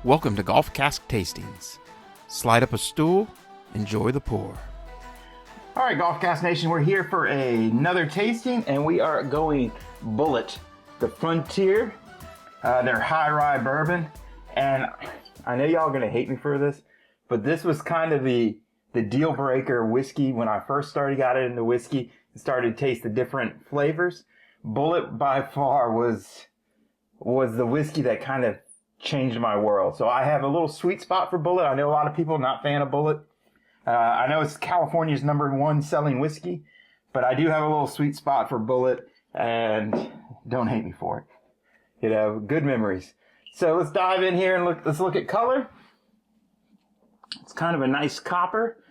Welcome to Golf Cask Tastings. Slide up a stool, enjoy the pour. All right, Golf Cask Nation, we're here for another tasting, and we are going Bulleit, the Frontier, their high-rye bourbon. And I know y'all gonna hate me for this, but this was kind of the deal breaker whiskey when I first got into whiskey and started to taste the different flavors. Bulleit by far was the whiskey that kind of changed my world. So I have a little sweet spot for Bulleit. I know a lot of people are not a fan of Bulleit. I know it's California's #1 selling whiskey, but I do have a little sweet spot for Bulleit, and don't hate me for it. You know, good memories. So let's dive in here and let's look at color. It's kind of a nice copper.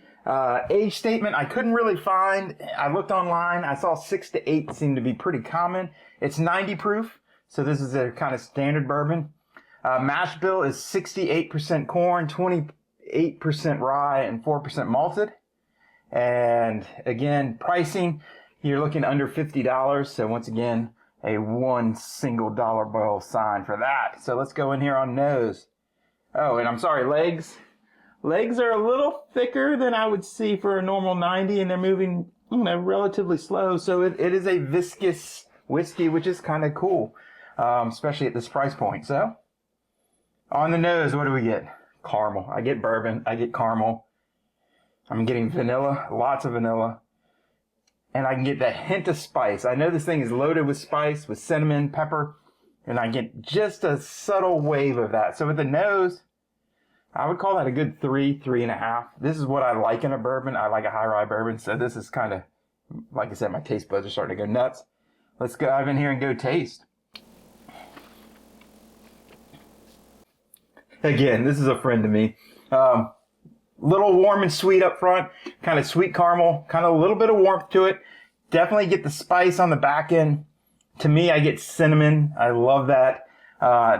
Age statement, I couldn't really find. I looked online. I saw 6 to 8 seemed to be pretty common. It's 90 proof, so this is a kind of standard bourbon. Mash bill is 68% corn, 28% rye, and 4% malted. And again, pricing, you're looking under $50. So once again, a one single dollar bill sign for that. So let's go in here on nose. Oh, and I'm sorry, legs. Legs are a little thicker than I would see for a normal 90, and they're moving, relatively slow. So it is a viscous whiskey, which is kind of cool, especially at this price point. So on the nose, what do we get? Caramel. I get bourbon. I get caramel. I'm getting vanilla, lots of vanilla. And I can get that hint of spice. I know this thing is loaded with spice, with cinnamon, pepper, and I get just a subtle wave of that. So with the nose, I would call that a good 3, 3.5. This is what I like in a bourbon. I like a high-rye bourbon. So this is kind of, like I said, my taste buds are starting to go nuts. Let's dive in here and go taste. Again, this is a friend to me. Little warm and sweet up front, kind of sweet caramel, kind of a little bit of warmth to it. Definitely get the spice on the back end. To me, I get cinnamon. I love that.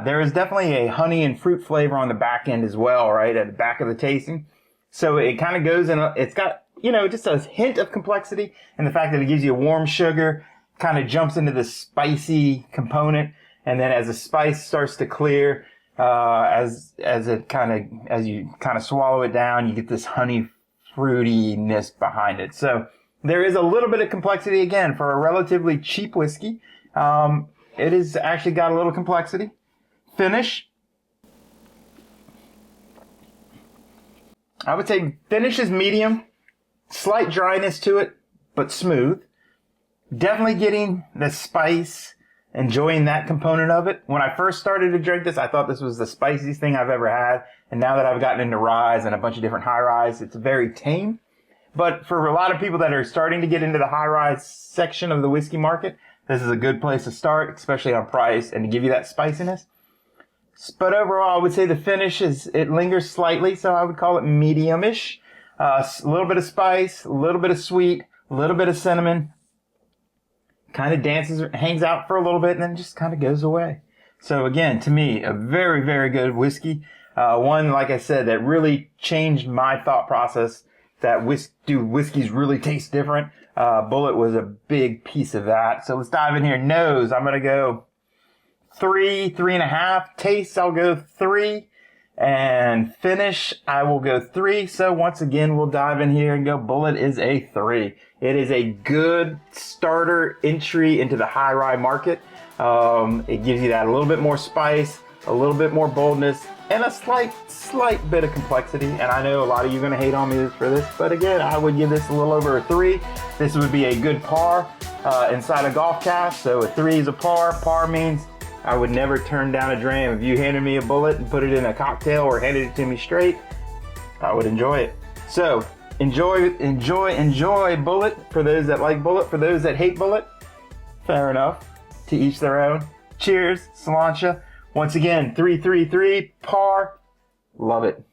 There is definitely a honey and fruit flavor on the back end as well, right, at the back of the tasting. So it kind of goes in, it's got, just a hint of complexity, and the fact that it gives you a warm sugar kind of jumps into the spicy component. And then as the spice starts to clear, as you kind of swallow it down, you get this honey fruitiness behind it. So there is a little bit of complexity again for a relatively cheap whiskey. It has actually got a little complexity. Finish, I would say finish is medium, slight dryness to it, but smooth. Definitely getting the spice. Enjoying that component of it. When I first started to drink this, I thought this was the spiciest thing I've ever had. And now that I've gotten into ryes and a bunch of different high ryes, it's very tame. But for a lot of people that are starting to get into the high rise section of the whiskey market, this is a good place to start, especially on price and to give you that spiciness. But overall, I would say the finish it lingers slightly, so I would call it medium-ish. A little bit of spice, a little bit of sweet, a little bit of cinnamon. Kind of hangs out for a little bit, and then just kind of goes away. So again, to me, a very, very good whiskey. One, like I said, that really changed my thought process that do whiskeys really taste different? Bulleit was a big piece of that. So let's dive in here. Nose, I'm going to go 3, 3.5. Taste, I'll go 3. And finish, I will go 3. So once again, we'll dive in here and go Bulleit is a 3. It is a good starter entry into the high rye market. It gives you that a little bit more spice, a little bit more boldness, and a slight bit of complexity. And I know a lot of you are going to hate on me for this, but again, I would give this a little over a 3. This would be a good par inside a golf cask. So a 3 is a par. Par means I would never turn down a dram. If you handed me a Bulleit and put it in a cocktail or handed it to me straight, I would enjoy it. So enjoy Bulleit. For those that like Bulleit, for those that hate Bulleit, fair enough. To each their own. Cheers, Sláinte. Once again, 333 par. Love it.